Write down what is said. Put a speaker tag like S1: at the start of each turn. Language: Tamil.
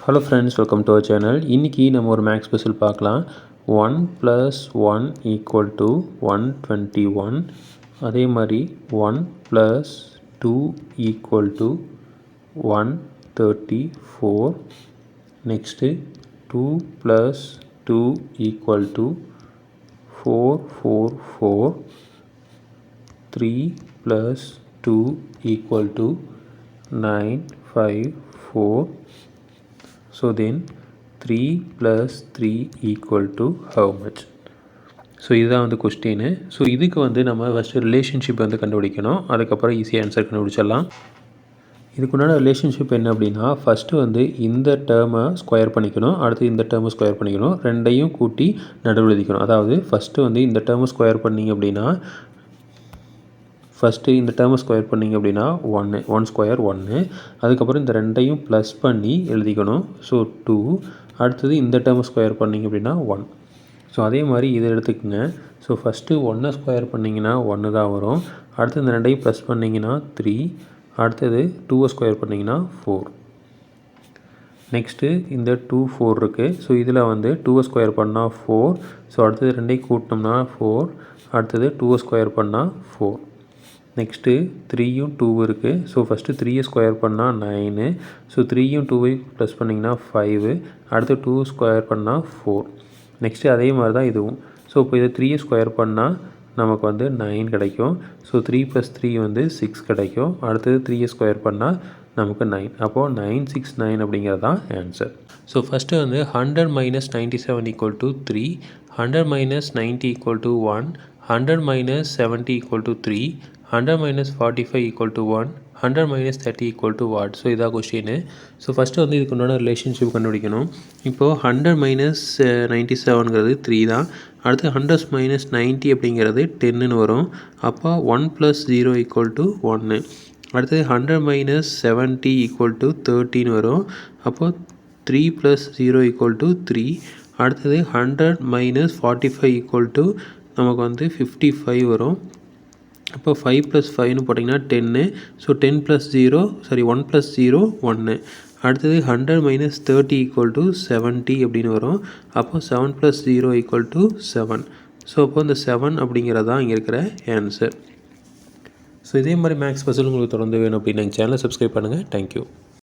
S1: Hello friends, welcome to our channel. இன்னைக்கு நம்ம ஒரு மேக்ஸ் பசில் பார்க்கலாம். 1 plus 1 equal to 121. அதே மாதிரி 1 plus 2 equal to 134. Next 2 plus 2 equal to 444. 3 plus 2 equal to 954. So then 3 plus 3 equal to how much? So இதுதான் வந்து கொஸ்டின். ஸோ இதுக்கு வந்து நம்ம ஃபஸ்ட்டு ரிலேஷன்ஷிப் வந்து கண்டுபிடிக்கணும். அதுக்கப்புறம் ஈஸியாக ஆன்சர் கண்டுபிடிச்சிடலாம். இதுக்குண்டான ரிலேஷன்ஷிப் என்ன அப்படின்னா, ஃபஸ்ட்டு வந்து இந்த டேர்மை ஸ்கொயர் பண்ணிக்கணும், அடுத்து இந்த டேர்மை ஸ்கொயர் பண்ணிக்கணும், ரெண்டையும் கூட்டி நடுவில் எழுதிக்கணும். அதாவது ஃபஸ்ட்டு வந்து இந்த டேர்மை ஸ்கொயர் பண்ணிங்க அப்படின்னா, ஃபஸ்ட்டு இந்த டேர்மை ஸ்கொயர் பண்ணிங்க அப்படின்னா 1 ஸ்கொயர் 1. அதுக்கப்புறம் இந்த ரெண்டையும் ப்ளஸ் பண்ணி எழுதிக்கணும். ஸோ 2. அடுத்தது இந்த டேர்மை ஸ்கொயர் பண்ணிங்க அப்படின்னா 1. ஸோ அதே மாதிரி இதை எடுத்துக்கோங்க. ஸோ ஃபஸ்ட்டு 1 ஸ்கொயர் பண்ணிங்கன்னா 1 தான் வரும். அடுத்து இந்த ரெண்டையும் ப்ளஸ் பண்ணிங்கன்னா 3. அடுத்தது 2 ஸ்கொயர் பண்ணிங்கன்னா 4. நெக்ஸ்ட்டு இந்த 2 4 இருக்குது. ஸோ இதில் வந்து 2 ஸ்கொயர் பண்ணால் 4. ஸோ அடுத்தது ரெண்டையும் கூட்டினோம்னா 4. அடுத்தது 2 ஸ்கொயர் பண்ணால் 4. நெக்ஸ்ட்டு 3யும் 2 இருக்குது. ஸோ ஃபஸ்ட்டு 3 ஸ்கொயர் பண்ணால் 9. ஸோ 3யும் 2வையும் ப்ளஸ் பண்ணிங்கன்னா 5. அடுத்து 2 ஸ்கொயர் பண்ணால் 4. நெக்ஸ்ட்டு அதே மாதிரி தான் இதுவும். ஸோ இப்போ இதை 3 ஸ்கொயர் பண்ணால் நமக்கு வந்து 9 கிடைக்கும். ஸோ 3 + 3 வந்து 6 கிடைக்கும். அடுத்தது 3 ஸ்கொயர் பண்ணால் நமக்கு 9. அப்போது 969 அப்படிங்கிறது தான் ஆன்சர். ஸோ ஃபஸ்ட்டு வந்து 100 - 97 = 3, 100 - 90 = 1, 100 - 70 = 3, 100 - 45 = 1, 100 - 30 = what? ஸோ இதான் கொஸ்டின். ஸோ ஃபஸ்ட்டு வந்து இதுக்கு உண்டான ரிலேஷன்ஷிப் கண்டுபிடிக்கணும். இப்போது 100 - 97ங்கிறது 3 தான். அடுத்து 100 - 90 அப்படிங்கிறது 10ன்னு வரும். அப்போ 1 + 0 = 1. அடுத்தது 100 - 70 = 13 வரும். அப்போது 3 + 0 = 3. அடுத்தது 100 - 45 நமக்கு வந்து 55 வரும். அப்போ 5 + 5ன்னு போட்டிங்கன்னா 10. ஸோ 10 + 0 1 + 0 1. அடுத்தது 100 - 30 = 70 அப்படின்னு வரும். அப்போ 7 + 0 = 7. ஸோ அப்போ இந்த 7 அப்படிங்கிறது தான் இங்கே இருக்கிற ஆன்சர். ஸோ இதே மாதிரி மேக்ஸ் பசில் உங்களுக்கு தொடர்ந்து வேணும் அப்படின்னு எங்கள் சேனலை சப்ஸ்கிரைப் பண்ணுங்கள். தேங்க்யூ.